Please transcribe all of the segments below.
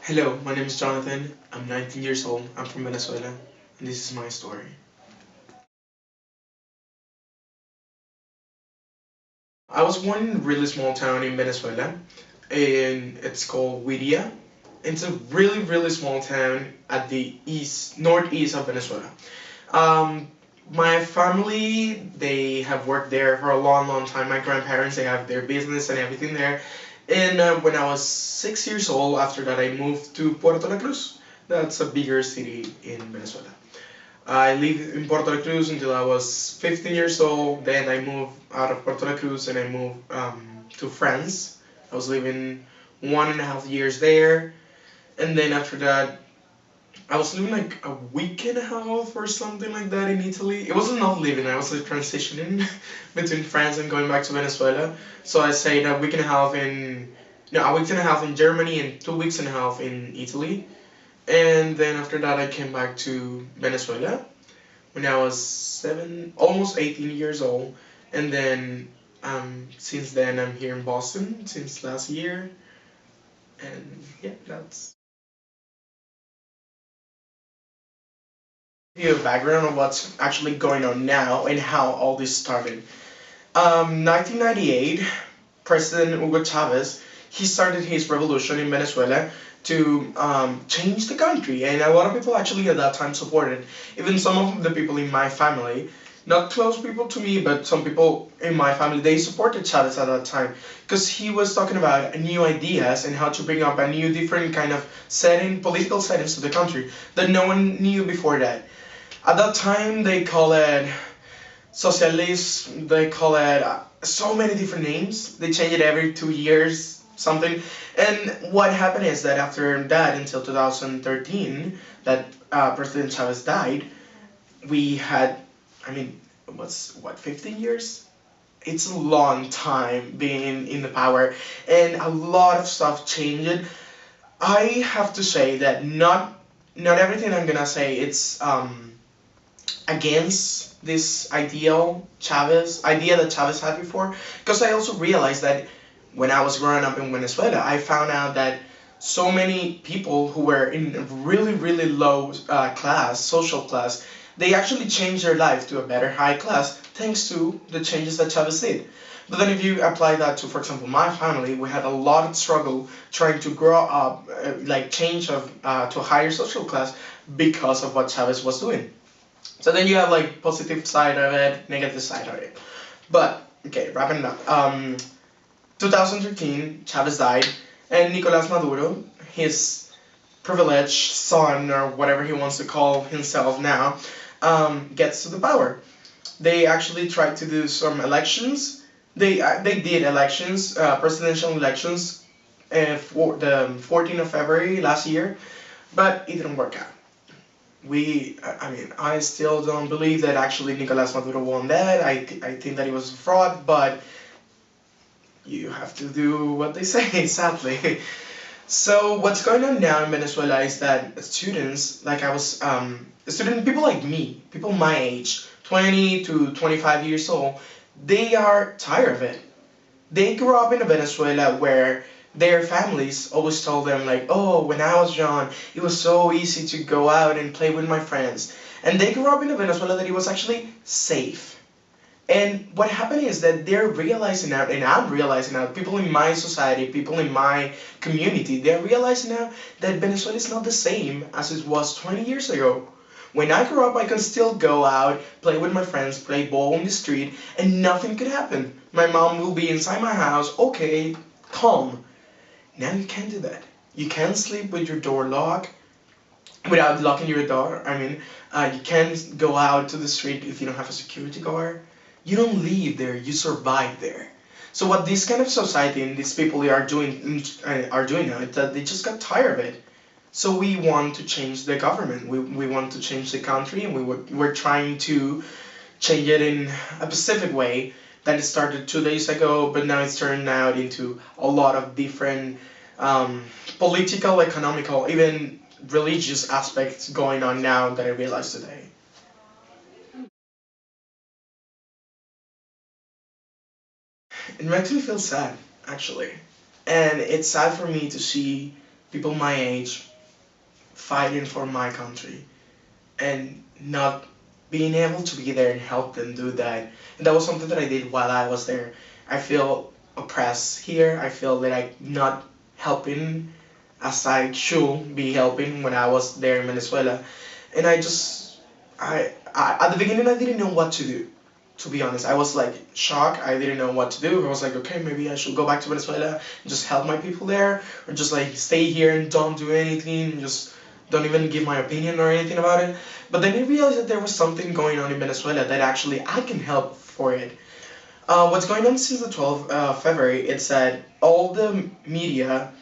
Hello, my name is Jonathan. I'm 19 years old. I'm from Venezuela, and this is my story. I was born in a really small town in Venezuela, and it's called Wiria. It's a really, really small town at the northeast of Venezuela. Um, my family, they have worked there for a long, long time. My grandparents, they have their business and everything there. And when I was 6 years old, after that, I moved to Puerto La Cruz. That's a bigger city in Venezuela. I lived in Puerto La Cruz until I was 15 years old. Then I moved out of Puerto La Cruz and I moved to France. I was living 1.5 years there. And then after that, I was living like a week and a half or something like that in Italy. It wasn't not living, I was like transitioning between France and going back to Venezuela. So I stayed a week and a half in, no, a week and a half in Germany and 2 weeks and a half in Italy. And then after that, I came back to Venezuela when I was almost 18 years old. And then since then, I'm here in Boston since last year. And yeah, that's give you a background on what's actually going on now and how all this started. 1998, President Hugo Chavez, he started his revolution in Venezuela to change the country, and a lot of people actually at that time supported. Even some of the people in my family, not close people to me, but some people in my family, they supported Chavez at that time because he was talking about new ideas and how to bring up a new, different kind of setting, political settings to the country that no one knew before that. At that time, they call it socialist. They call it so many different names. They change it every 2 years, something. And what happened is that after that, until 2013, that President Chavez died, we had, I mean, what, 15 years? It's a long time being in the power, and a lot of stuff changed. I have to say that not everything I'm gonna say it's against this idea that Chavez had before, because I also realized that when I was growing up in Venezuela, I found out that so many people who were in a really, really low class, social class, they actually changed their life to a better high class thanks to the changes that Chavez did. But then if you apply that to, for example, my family, we had a lot of struggle trying to grow up, like change to a higher social class because of what Chavez was doing. So then you have like positive side of it, negative side of it. But okay, wrapping it up. 2013, Chavez died, and Nicolas Maduro, his privileged son or whatever he wants to call himself now, gets to the power. They actually tried to do some elections. They did elections, presidential elections, for the 14th of February last year, but it didn't work out. I mean, I still don't believe that actually Nicolas Maduro won that. I think that it was a fraud, but you have to do what they say, sadly. So what's going on now in Venezuela is that students, like people like me, people my age, 20 to 25 years old, they are tired of it. They grew up in a Venezuela where their families always told them like, oh, when I was young, it was so easy to go out and play with my friends. And they grew up in a Venezuela that it was actually safe. And what happened is that they're realizing now, and I'm realizing now, people in my society, people in my community, they're realizing now that Venezuela is not the same as it was 20 years ago. When I grew up, I could still go out, play with my friends, play ball on the street, and nothing could happen. My mom will be inside my house, okay, calm. Now you can't do that. You can't sleep with your door locked without locking your door. I mean, you can't go out to the street if you don't have a security guard. You don't live there. You survive there. So what this kind of society and these people are doing now is that they just got tired of it. So we want to change the government. We want to change the country, and we're trying to change it in a specific way that it started 2 days ago, but now it's turned out into a lot of different political, economical, even religious aspects going on now that I realize today. It makes me feel sad, actually. And it's sad for me to see people my age fighting for my country and not being able to be there and help them do that. And that was something that I did while I was there. I feel oppressed here. I feel that I'm not helping as I should be helping when I was there in Venezuela. And I at the beginning I didn't know what to do. To be honest, I was like shocked. I didn't know what to do. I was like, okay, maybe I should go back to Venezuela and just help my people there, or just like stay here and don't do anything, and just don't even give my opinion or anything about it. But then I realized that there was something going on in Venezuela that actually I can help for it. What's going on since the 12th February? It's that all the media,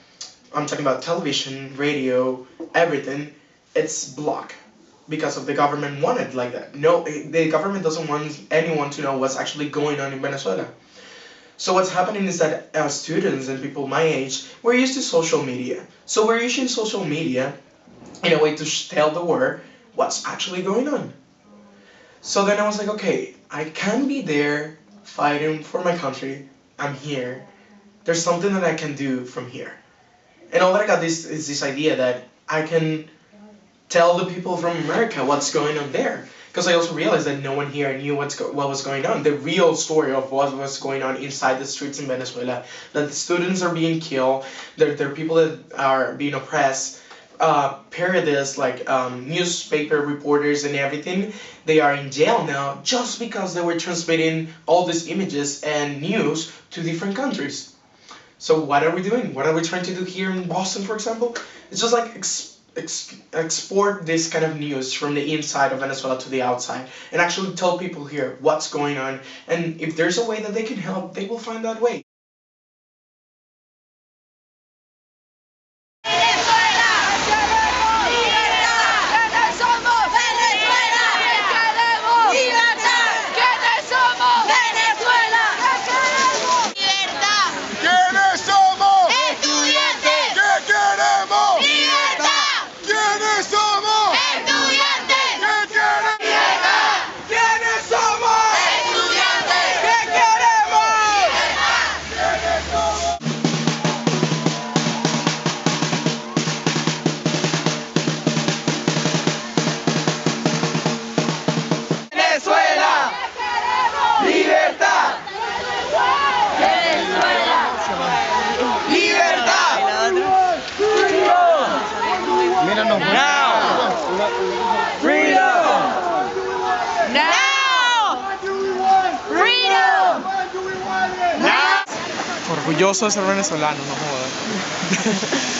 I'm talking about television, radio, everything, it's blocked because of the government wanted like that. No, the government doesn't want anyone to know what's actually going on in Venezuela. So what's happening is that students and people my age, we're used to social media. So we're using social media in a way to tell the world what's actually going on. So then I was like, okay, I can be there fighting for my country. I'm here. There's something that I can do from here. And all that I got is this idea that I can tell the people from America what's going on there. Because I also realized that no one here knew what was going on. The real story of what was going on inside the streets in Venezuela. That the students are being killed. There are people that are being oppressed. Periodists, like newspaper reporters and everything, they are in jail now just because they were transmitting all these images and news to different countries. So what are we doing? What are we trying to do here in Boston, for example? It's just like export this kind of news from the inside of Venezuela to the outside and actually tell people here what's going on. And if there's a way that they can help, they will find that way. Orgulloso de ser venezolano, no jodas.